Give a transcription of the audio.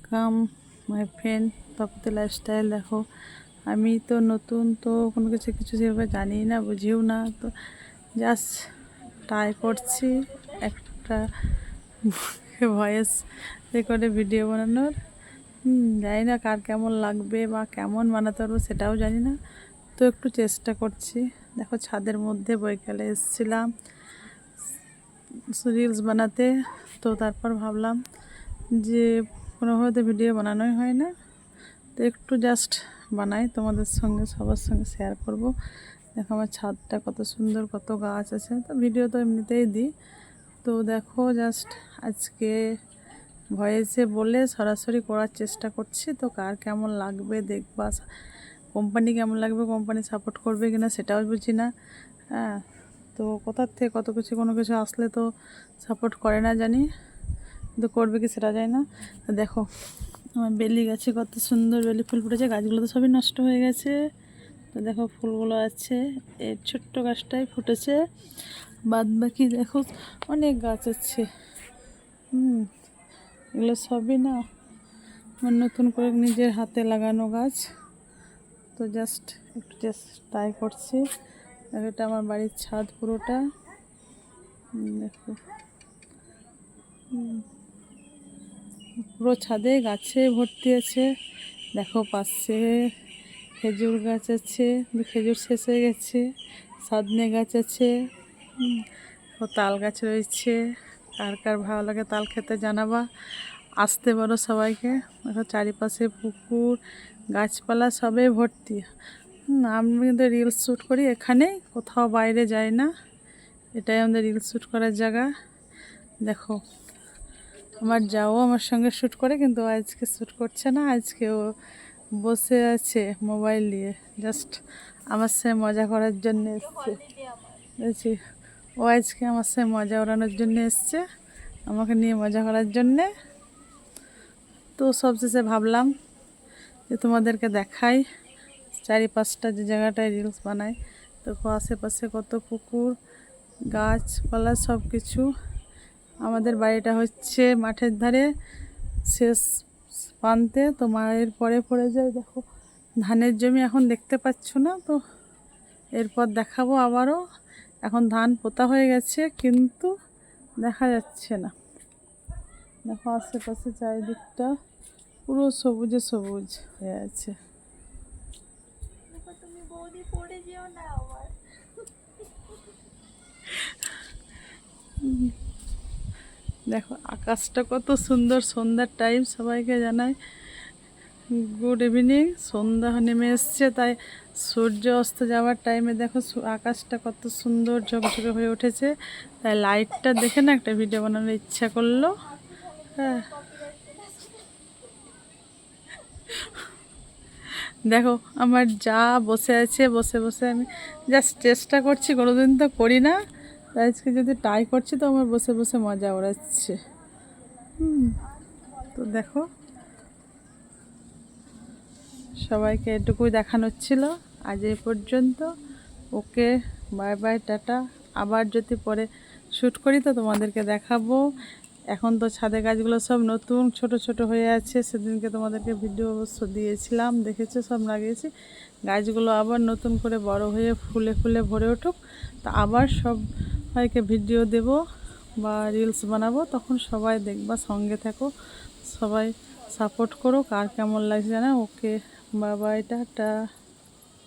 Welcome my friend Tapati lifestyle. দেখো আমি তো নতুন, তো কোনো কিছু সেভাবে জানি না, বুঝিও না, তো জাস্ট ট্রাই করছি একটা ভয়েস রেকর্ডে ভিডিও বানানোর। জানি না কার কেমন লাগবে বা কেমন বানাতে পারবো সেটাও জানি না, তো একটু চেষ্টা করছি। দেখো ছাদের মধ্যে বৈকালে এসেছিলাম রিলস বানাতে, তো তারপর ভাবলাম যে কোনোভাবে তো ভিডিও বানানোই হয় না, তো একটু জাস্ট বানাই, তোমাদের সঙ্গে সবার সঙ্গে শেয়ার করব। দেখো আমার ছাদটা কত সুন্দর, কত গাছ আছে, তো ভিডিও তো এমনিতেই দিই। তো দেখো জাস্ট আজকে ভয়েসে বলে সরাসরি করার চেষ্টা করছি, তো কার কেমন লাগবে দেখবা, কোম্পানি কেমন লাগবে, কোম্পানি সাপোর্ট করবে কিনা সেটাও বুঝি না। হ্যাঁ, তো কোথার থেকে কত কিছু, কোনো কিছু আসলে তো সাপোর্ট করে না জানি, কিন্তু করবে কি সেটা যায় না। তো দেখো আমার বেলি গাছে কত সুন্দর বেলি ফুল ফুটেছে, গাছগুলো তো সবই নষ্ট হয়ে গেছে। তো দেখো ফুলগুলো আছে, এই ছোট্ট গাছটাই ফুটেছে, বাদ বাকি দেখো অনেক গাছ আছে। এগুলো সবই না আমার নতুন করে নিজের হাতে লাগানো গাছ, তো জাস্ট একটু ট্রাই করছি। এটা আমার বাড়ির ছাদ পুরোটা, দেখো পুরো ছাদে গাছে ভর্তি আছে। দেখো পাশে খেজুর গাছ আছে, খেজুর শেষ হয়ে গেছে, সজনে গাছ আছে, ও তাল গাছ রয়েছে। কার কার ভালো লাগে তাল খেতে জানাবা, আসতে পারো সবাইকে। দেখো চারিপাশে পুকুর গাছপালা সবে ভর্তি। আমি কিন্তু রিলস শ্যুট করি এখানে, কোথাও বাইরে যাই না, এটাই আমাদের রিলস শ্যুট করার জায়গা। দেখো আমার যাও আমার সঙ্গে শ্যুট করে, কিন্তু আজকে শ্যুট করছে না, আজকে ও বসে আছে মোবাইল নিয়ে, জাস্ট আমার সাথে মজা করার জন্য এসছে। বুঝছি, ও আজকে আমার সাথে মজা ওড়ানোর জন্য এসছে, আমাকে নিয়ে মজা করার জন্যে। তো সবশেষে ভাবলাম যে তোমাদেরকে দেখাই চারিপাশটা, যে জায়গাটায় রিলস বানাই। তো আশেপাশে কত পুকুর গাছপালা সব কিছু। আমাদের বাড়িটা হচ্ছে মাঠের ধারে শেষ প্রান্তে, তো মায়ের পরে পড়ে যায়। দেখো ধানের জমি এখন দেখতে পাচ্ছ না, তো এরপর দেখাবো আবারও। এখন ধান পোতা হয়ে গেছে কিন্তু দেখা যাচ্ছে না। দেখো আশেপাশে চারিদিকটা পুরো সবুজে সবুজ হয়ে আছে। দেখো আকাশটা কত সুন্দর, সন্ধ্যার টাইম, সবাইকে জানাই গুড ইভিনিং। সন্ধ্যা নেমে এসছে, তাই সূর্য অস্ত যাওয়ার টাইমে দেখো আকাশটা কত সুন্দর ঝকঝকে হয়ে উঠেছে, তাই লাইটটা দেখে না একটা ভিডিও বানানোর ইচ্ছা করলো। হ্যাঁ দেখো আমার যা বসে আছে, বসে বসে আমি জাস্ট চেষ্টা করছি, কোনোদিন তো করি না, আজকে যদি ট্রাই করছি তো আমার বসে বসে মজা ওড়াচ্ছে। তো দেখো সবাইকে এটুকুই দেখানোর ছিল, আজ এই পর্যন্ত। ওকে, বাই বাই, টাটা। আবার যদি পরে শ্যুট করি তো তোমাদেরকে দেখাবো। এখন তো ছাদে গাছগুলো সব নতুন ছোট ছোট হয়ে আছে, সেদিনকে তোমাদেরকে ভিডিও অবশ্য দিয়েছিলাম, দেখেছো সব লাগিয়েছি। গাছগুলো আবার নতুন করে বড় হয়ে ফুলে ফুলে ভরে উঠুক, তা আবার সবাইকে ভিডিও দেব বা রিলস বানাবো, তখন সবাই দেখবা, সঙ্গে থাকো, সবাই সাপোর্ট করো। কার কেমন লাগছে জানা। ওকে, বাই বাই, টাটা।